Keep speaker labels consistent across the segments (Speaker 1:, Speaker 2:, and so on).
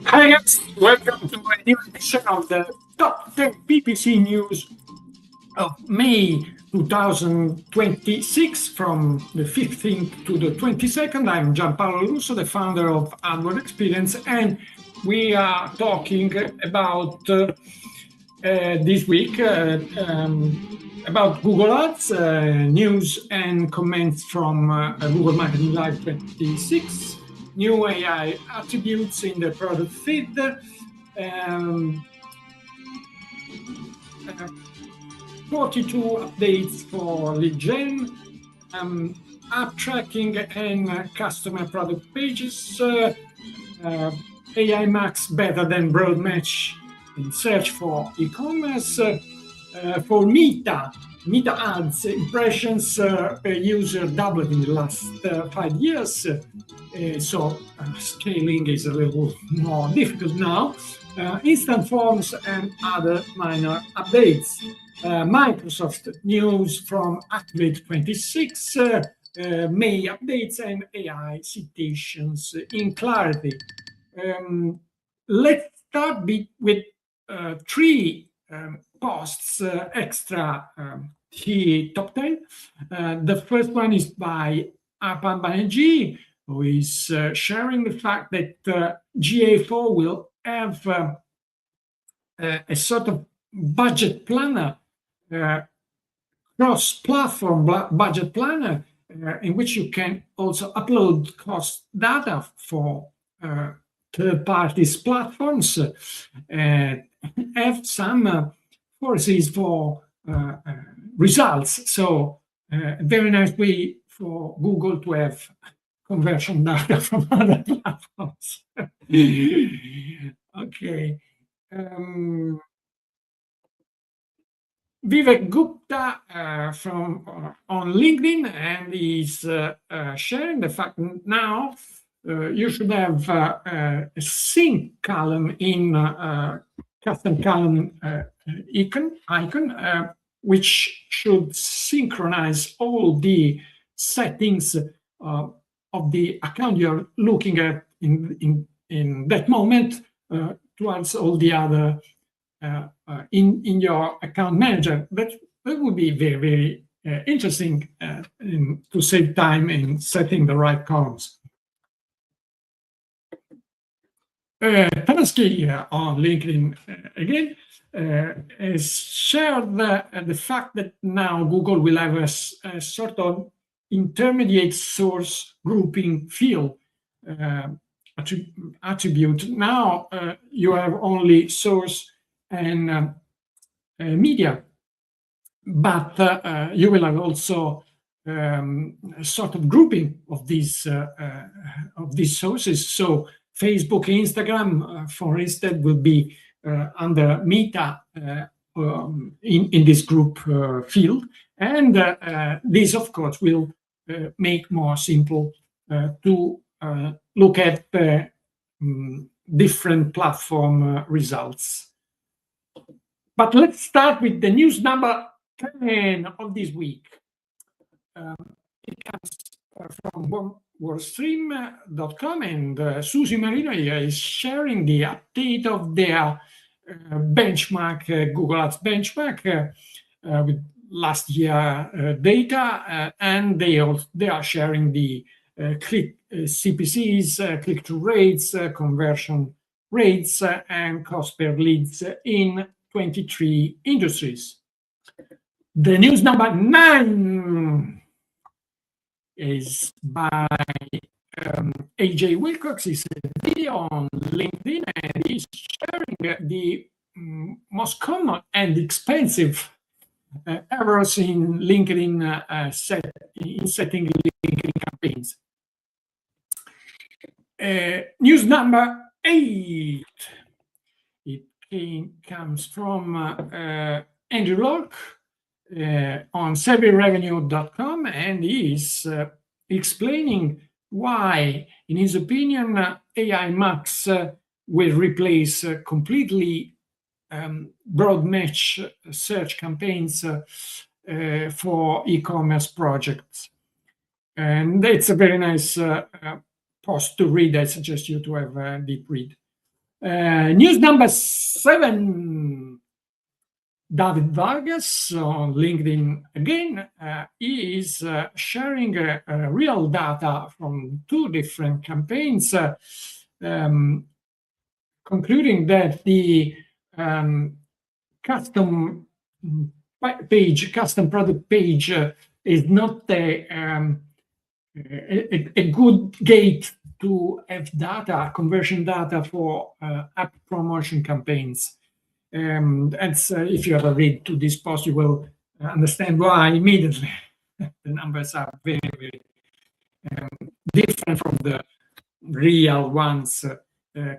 Speaker 1: Hi guys, welcome to a new edition of the Top 10 PPC News of May 2026 from the 15th to the 22nd. I'm Gianpaolo Lorusso, the founder of ADworld Experience, and we are talking about this week about Google Ads, news and comments from Google Marketing Live 26, new AI attributes in the product feed, 42 updates for LeadGen, app tracking and customer product pages, AI Max better than broad match in search for e-commerce, for Meta ads impressions per user doubled in the last 5 years, so scaling is a little more difficult now. Instant forms and other minor updates. Microsoft news from Activate 26, May updates and AI citations in Clarity. Let's start with 3 posts extra key top 10. The first one is by Arpan Banerjee, who is sharing the fact that GA4 will have a sort of budget planner, cross-platform budget planner, in which you can also upload cost data for third parties platforms, have some forces for results. So a very nice way for Google to have conversion data from other platforms. Okay. Vivek Gupta from on LinkedIn, and he's sharing the fact now you should have a sync column in custom column icon, which should synchronize all the settings of the account you're looking at in that moment towards all the other in your account manager. That would be very, very interesting to save time in setting the right columns. Thaaanks on LinkedIn again has shared the fact that now Google will have a sort of intermediate source grouping field attribute. Now you have only source and media, but you will have also sort of grouping of these sources. So Facebook, Instagram, for instance, will be under Meta in this group field, and this, of course, will make more simple to look at different platform results. But let's start with the news number 10 of this week. It comes from WorldStream.com, and Susie Marino is sharing the update of their benchmark, Google Ads benchmark, with last year data, and they are sharing the click CPCs, click-through rates, conversion rates, and cost per leads in 23 industries. The news number 9 is by AJ Wilcox. It's a video on LinkedIn, and he's sharing the most common and expensive errors in LinkedIn in setting LinkedIn campaigns. News number 8. It comes from Andrew Locke on surveyrevenue.com, and he's explaining why, in his opinion, AI Max will replace completely broad match search campaigns for e-commerce projects. And it's a very nice post to read. I suggest you to have a deep read. News number 7. David Vargas on LinkedIn again is sharing real data from 2 different campaigns, concluding that the custom product page is not a good gate to have data, conversion data for app promotion campaigns. And if you ever read to this post, you will understand why immediately. The numbers are very, very different from the real ones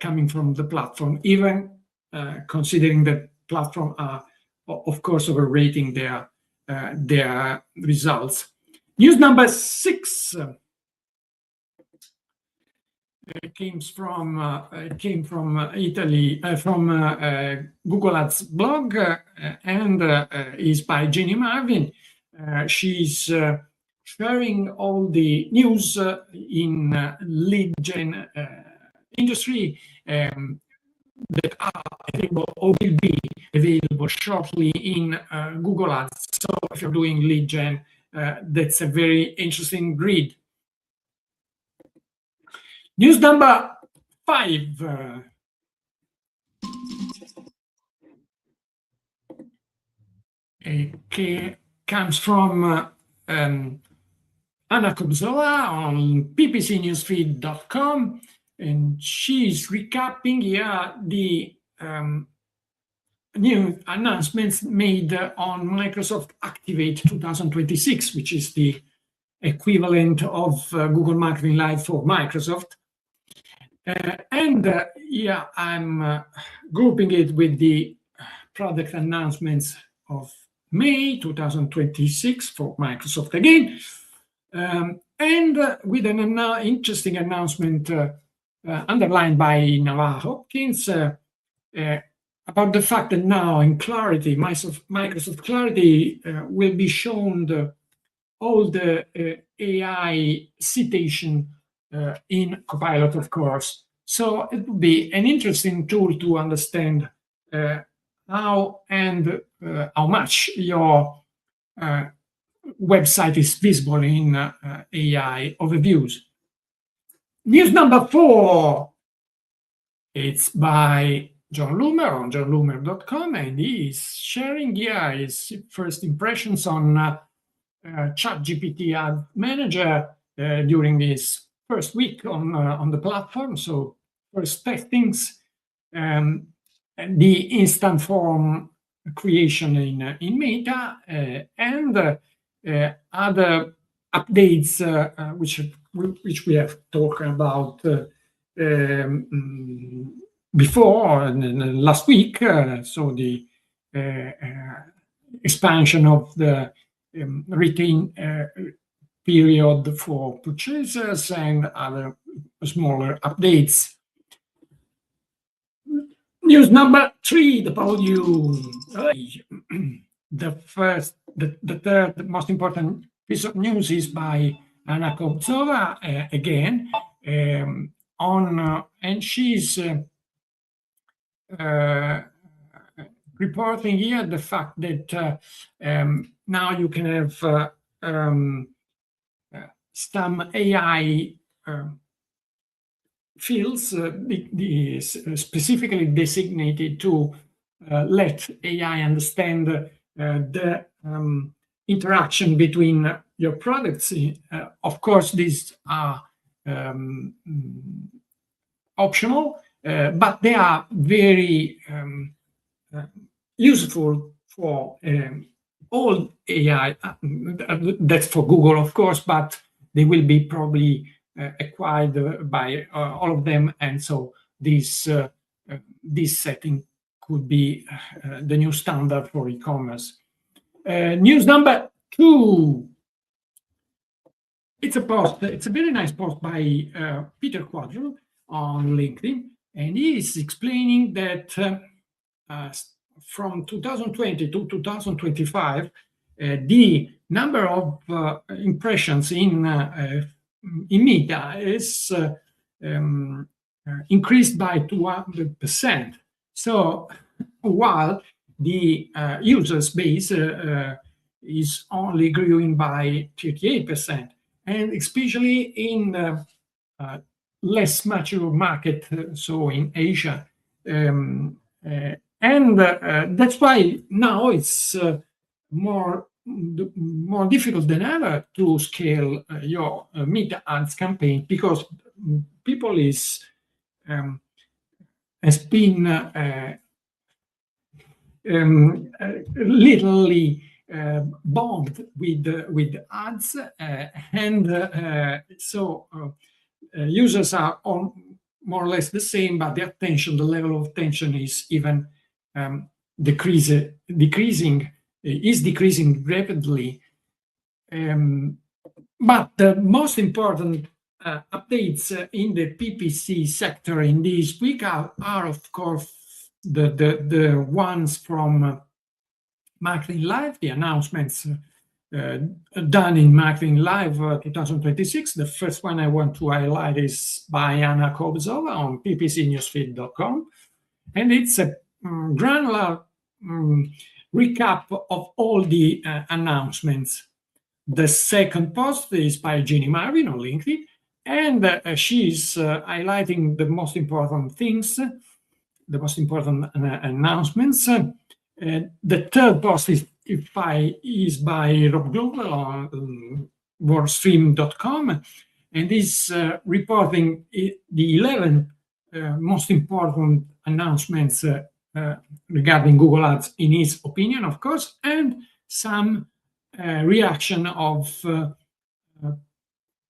Speaker 1: coming from the platform, even considering that platform are, of course, overrating their results. News number 6 came from Italy, from Google Ads blog, and is by Jenny Marvin. She's sharing all the news in LeadGen industry that are available or will be available shortly in Google Ads. So if you're doing LeadGen, that's a very interesting grid. News number 5. Comes from Anna Kobzola on ppcnewsfeed.com, and she's recapping here the new announcements made on Microsoft Activate 2026, which is the equivalent of Google Marketing Live for Microsoft. And yeah, I'm grouping it with the product announcements of May 2026 for Microsoft again, and with an interesting announcement underlined by Navarre Hopkins about the fact that now in Clarity, Microsoft Clarity will be shown all the AI citation in Copilot, of course. So it would be an interesting tool to understand how and how much your website is visible in AI overviews. News number 4. It's by John Loomer on johnloomer.com, and he is sharing here his first impressions on ChatGPT Ad Manager during his first week on the platform. So first testings, and the instant form creation in Meta, and other updates which we have talked about before last week. So the expansion of the retain period for purchasers and other smaller updates. News number 3, the volume. The third most important piece of news is by Anna Kobzova again, and she's reporting here the fact that now you can have some AI fields specifically designated to let AI understand the interaction between your products. Of course, these are optional, but they are very useful for all AI. That's for Google, of course, but they will be probably acquired by all of them, and so this setting could be the new standard for e-commerce. News number 2. It's a post. It's a very nice post by Peter Quadro on LinkedIn, and he is explaining that from 2020 to 2025, the number of impressions in Meta is increased by 200%. So while the users base is only growing by 38%, and especially in less mature market, so in Asia. That's why now it's more difficult than ever to scale your meta ads campaign, because people has been literally bombed with ads, so users are on more or less the same, but the level of attention is even decreasing rapidly. But the most important updates in the PPC sector in this week are of course the ones from Marketing Live, the announcements done in Marketing Live 2026. The first one I want to highlight is by Anna Kobzova on ppcnewsfeed.com, and it's a granular recap of all the announcements. The second post is by Jenny Marvin on LinkedIn, and she's highlighting the most important things, the most important announcements. The third post is by Rob Global on WorldStream.com, and is reporting the 11 most important announcements regarding Google Ads in his opinion, of course, and some reaction of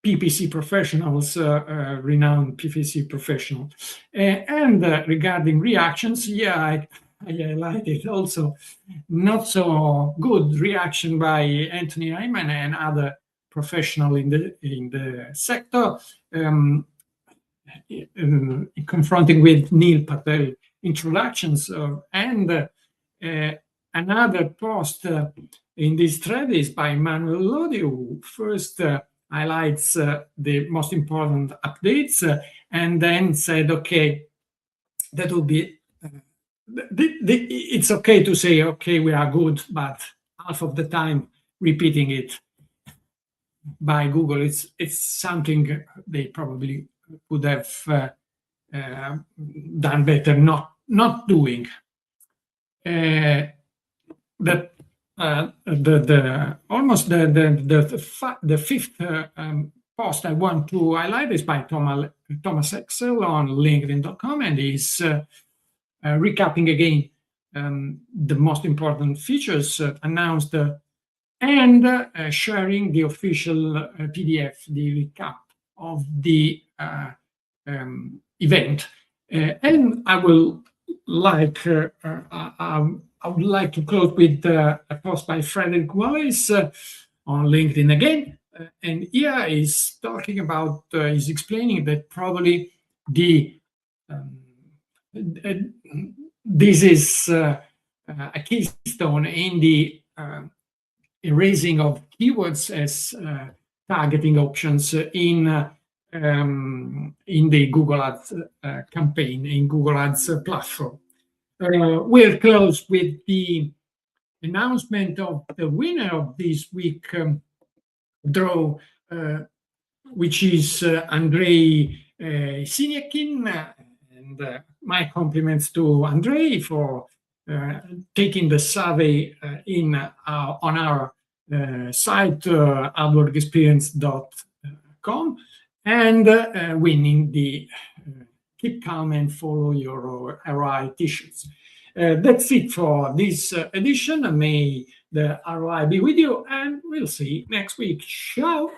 Speaker 1: PPC professionals, renowned PPC professionals. And regarding reactions, I highlighted also not so good reaction by Anthony Hyman and other professionals in the sector, confronting with Neil Patel introductions, and another post in this thread is by Manuel Lodi, who first highlights the most important updates, and then said, okay, that will be it's okay to say, okay, we are good, but half of the time repeating it by Google, it's something they probably would have done better not doing. The fifth post I want to highlight is by Thomas Excel on LinkedIn.com, and he's recapping again the most important features announced, and sharing the official PDF, the recap of the event. And I would like to close with a post by Frederick Wallace on LinkedIn again. And here he's talking about, he's explaining that probably this is a keystone in the erasing of keywords as targeting options in the Google Ads campaign, in Google Ads platform. We'll close with the announcement of the winner of this week draw, which is Andrei Sinyakin, and my compliments to Andrei for taking the survey on our site, adworldexperience.com, and winning the Keep Calm and Follow Your ROI t-shirts. That's it for this edition. May the ROI be with you, and we'll see you next week. Ciao.